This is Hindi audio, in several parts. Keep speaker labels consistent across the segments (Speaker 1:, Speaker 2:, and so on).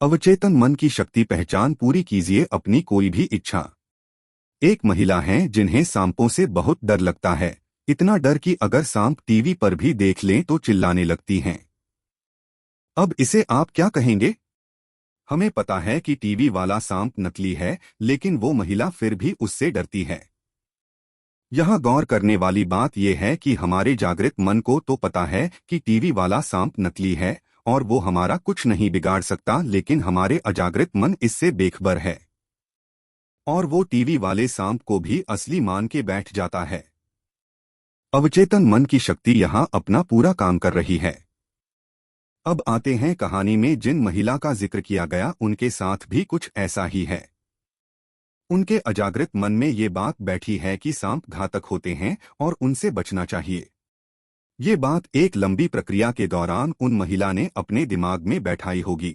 Speaker 1: अवचेतन मन की शक्ति पहचान पूरी कीजिए अपनी कोई भी इच्छा। एक महिला हैं जिन्हें सांपों से बहुत डर लगता है, इतना डर कि अगर सांप टीवी पर भी देख लें तो चिल्लाने लगती हैं। अब इसे आप क्या कहेंगे? हमें पता है कि टीवी वाला सांप नकली है, लेकिन वो महिला फिर भी उससे डरती है। यहाँ गौर करने वाली बात यह है कि हमारे जागृत मन को तो पता है कि टीवी वाला सांप नकली है और वो हमारा कुछ नहीं बिगाड़ सकता, लेकिन हमारे अजागृत मन इससे बेखबर है और वो टीवी वाले सांप को भी असली मान के बैठ जाता है। अवचेतन मन की शक्ति यहाँ अपना पूरा काम कर रही है। अब आते हैं कहानी में जिन महिला का जिक्र किया गया उनके साथ भी कुछ ऐसा ही है। उनके अजागृत मन में ये बात बैठी है कि सांप घातक होते हैं और उनसे बचना चाहिए। ये बात एक लंबी प्रक्रिया के दौरान उन महिला ने अपने दिमाग में बैठाई होगी।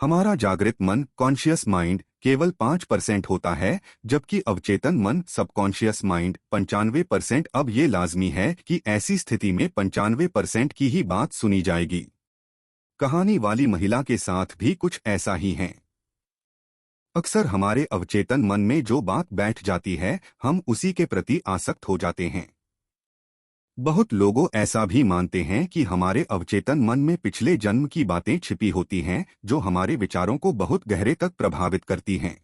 Speaker 1: हमारा जागृत मन कॉन्शियस माइंड केवल 5% होता है, जबकि अवचेतन मन सबकॉन्शियस माइंड 95%। अब ये लाजमी है कि ऐसी स्थिति में 95% की ही बात सुनी जाएगी। कहानी वाली महिला के साथ भी कुछ ऐसा ही है। अक्सर हमारे अवचेतन मन में जो बात बैठ जाती है, हम उसी के प्रति आसक्त हो जाते हैं। बहुत लोगों ऐसा भी मानते हैं कि हमारे अवचेतन मन में पिछले जन्म की बातें छिपी होती हैं, जो हमारे विचारों को बहुत गहरे तक प्रभावित करती हैं।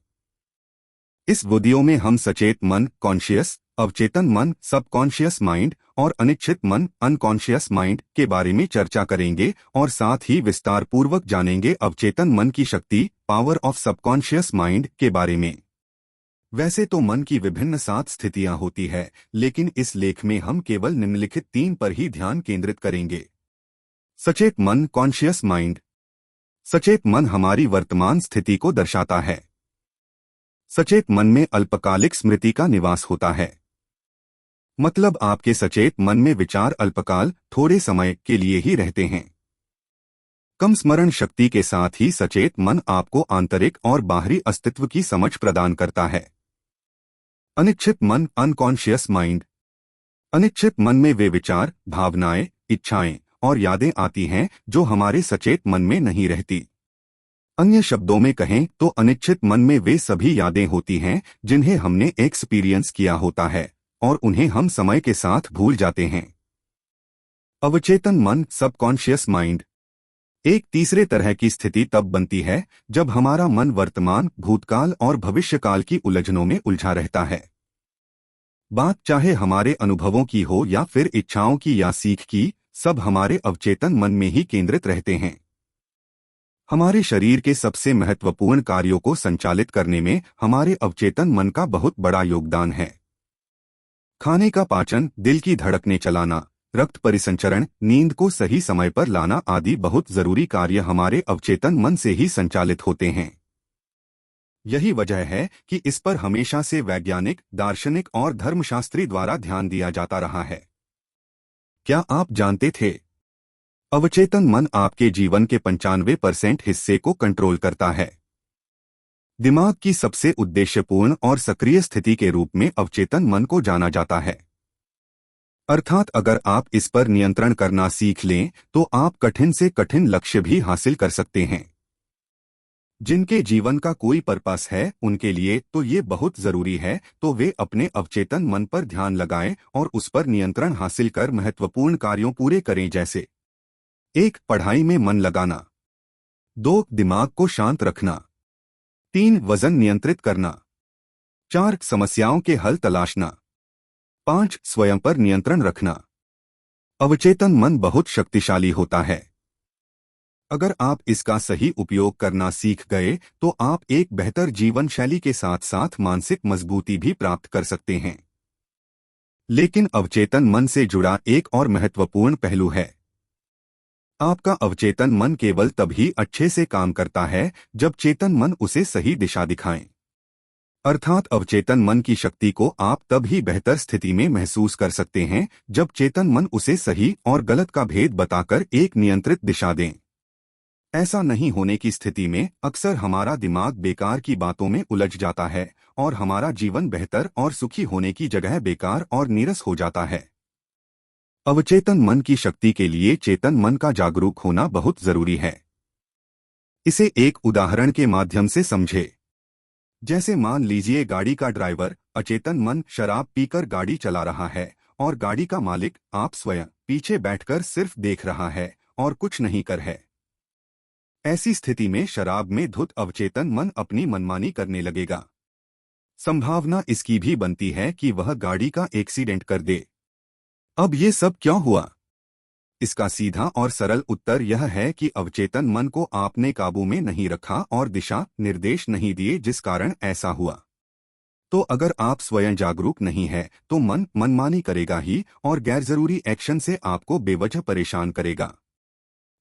Speaker 1: इस वीडियो में हम सचेत मन कॉन्शियस, अवचेतन मन सबकॉन्शियस माइंड और अनिश्चित मन अनकॉन्शियस माइंड के बारे में चर्चा करेंगे और साथ ही विस्तार पूर्वक जानेंगे अवचेतन मन की शक्ति पावर ऑफ सबकॉन्शियस माइंड के बारे में। वैसे तो मन की विभिन्न 7 स्थितियां होती है, लेकिन इस लेख में हम केवल निम्नलिखित 3 पर ही ध्यान केंद्रित करेंगे। सचेत मन कॉन्शियस माइंड। सचेत मन हमारी वर्तमान स्थिति को दर्शाता है। सचेत मन में अल्पकालिक स्मृति का निवास होता है। मतलब आपके सचेत मन में विचार अल्पकाल थोड़े समय के लिए ही रहते हैं। कम स्मरण शक्ति के साथ ही सचेत मन आपको आंतरिक और बाहरी अस्तित्व की समझ प्रदान करता है। अनिश्चित मन अनकॉन्शियस माइंड। अनिश्चित मन में वे विचार, भावनाएं, इच्छाएं और यादें आती हैं जो हमारे सचेत मन में नहीं रहती। अन्य शब्दों में कहें तो अनिश्चित मन में वे सभी यादें होती हैं जिन्हें हमने एक्सपीरियंस किया होता है और उन्हें हम समय के साथ भूल जाते हैं। अवचेतन मन सबकॉन्शियस माइंड। एक तीसरे तरह की स्थिति तब बनती है जब हमारा मन वर्तमान, भूतकाल और भविष्यकाल की उलझनों में उलझा रहता है। बात चाहे हमारे अनुभवों की हो या फिर इच्छाओं की या सीख की, सब हमारे अवचेतन मन में ही केंद्रित रहते हैं। हमारे शरीर के सबसे महत्वपूर्ण कार्यों को संचालित करने में हमारे अवचेतन मन का बहुत बड़ा योगदान है। खाने का पाचन, दिल की धड़कनें चलाना, रक्त परिसंचरण, नींद को सही समय पर लाना आदि बहुत जरूरी कार्य हमारे अवचेतन मन से ही संचालित होते हैं। यही वजह है कि इस पर हमेशा से वैज्ञानिक, दार्शनिक और धर्मशास्त्री द्वारा ध्यान दिया जाता रहा है। क्या आप जानते थे? अवचेतन मन आपके जीवन के 95% हिस्से को कंट्रोल करता है। दिमाग की सबसे उद्देश्यपूर्ण और सक्रिय स्थिति के रूप में अवचेतन मन को जाना जाता है। अर्थात अगर आप इस पर नियंत्रण करना सीख लें तो आप कठिन से कठिन लक्ष्य भी हासिल कर सकते हैं। जिनके जीवन का कोई पर्पस है उनके लिए तो ये बहुत जरूरी है, तो वे अपने अवचेतन मन पर ध्यान लगाएं और उस पर नियंत्रण हासिल कर महत्वपूर्ण कार्यों पूरे करें, जैसे 1. पढ़ाई में मन लगाना। 2. दिमाग को शांत रखना। 3. वजन नियंत्रित करना। 4. समस्याओं के हल तलाशना। 5. स्वयं पर नियंत्रण रखना। अवचेतन मन बहुत शक्तिशाली होता है। अगर आप इसका सही उपयोग करना सीख गए तो आप एक बेहतर जीवन शैली के साथ साथ मानसिक मजबूती भी प्राप्त कर सकते हैं। लेकिन अवचेतन मन से जुड़ा एक और महत्वपूर्ण पहलू है। आपका अवचेतन मन केवल तभी अच्छे से काम करता है जब चेतन मन उसे सही दिशा दिखाए। अर्थात अवचेतन मन की शक्ति को आप तब ही बेहतर स्थिति में महसूस कर सकते हैं जब चेतन मन उसे सही और गलत का भेद बताकर एक नियंत्रित दिशा दें। ऐसा नहीं होने की स्थिति में अक्सर हमारा दिमाग बेकार की बातों में उलझ जाता है और हमारा जीवन बेहतर और सुखी होने की जगह बेकार और नीरस हो जाता है। अवचेतन मन की शक्ति के लिए चेतन मन का जागरूक होना बहुत जरूरी है। इसे एक उदाहरण के माध्यम से समझे। जैसे मान लीजिए गाड़ी का ड्राइवर अचेतन मन शराब पीकर गाड़ी चला रहा है और गाड़ी का मालिक आप स्वयं पीछे बैठकर सिर्फ देख रहा है और कुछ नहीं कर है। ऐसी स्थिति में शराब में धुत अवचेतन मन अपनी मनमानी करने लगेगा। संभावना इसकी भी बनती है कि वह गाड़ी का एक्सीडेंट कर दे। अब ये सब क्यों हुआ? इसका सीधा और सरल उत्तर यह है कि अवचेतन मन को आपने काबू में नहीं रखा और दिशा निर्देश नहीं दिए, जिस कारण ऐसा हुआ। तो अगर आप स्वयं जागरूक नहीं है तो मन मनमानी करेगा ही और गैरजरूरी एक्शन से आपको बेवजह परेशान करेगा।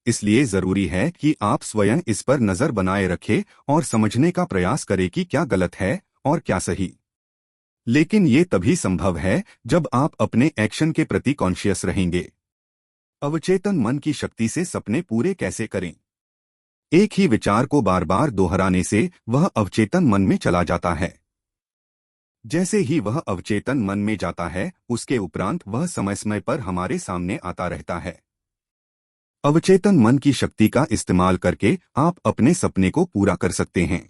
Speaker 1: इसलिए जरूरी है कि आप स्वयं इस पर नजर बनाए रखें और समझने का प्रयास करें कि क्या गलत है और क्या सही। लेकिन ये तभी संभव है जब आप अपने एक्शन के प्रति कॉन्शियस रहेंगे। अवचेतन मन की शक्ति से सपने पूरे कैसे करें? एक ही विचार को बार बार दोहराने से वह अवचेतन मन में चला जाता है। जैसे ही वह अवचेतन मन में जाता है उसके उपरांत वह समय समय पर हमारे सामने आता रहता है। अवचेतन मन की शक्ति का इस्तेमाल करके आप अपने सपने को पूरा कर सकते हैं,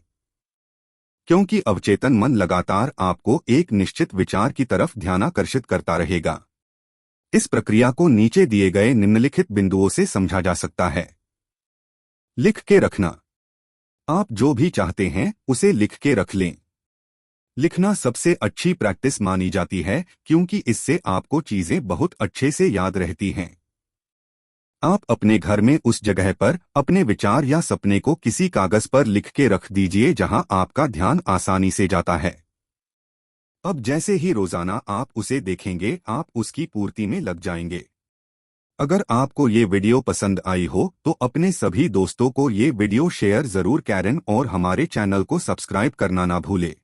Speaker 1: क्योंकि अवचेतन मन लगातार आपको एक निश्चित विचार की तरफ ध्यानाकर्षित करता रहेगा। इस प्रक्रिया को नीचे दिए गए निम्नलिखित बिंदुओं से समझा जा सकता है। लिख के रखना। आप जो भी चाहते हैं उसे लिख के रख लें। लिखना सबसे अच्छी प्रैक्टिस मानी जाती है क्योंकि इससे आपको चीजें बहुत अच्छे से याद रहती हैं। आप अपने घर में उस जगह पर अपने विचार या सपने को किसी कागज पर लिख के रख दीजिए जहां आपका ध्यान आसानी से जाता है। अब जैसे ही रोजाना आप उसे देखेंगे आप उसकी पूर्ति में लग जाएंगे। अगर आपको ये वीडियो पसंद आई हो तो अपने सभी दोस्तों को ये वीडियो शेयर जरूर करें और हमारे चैनल को सब्सक्राइब करना ना भूले।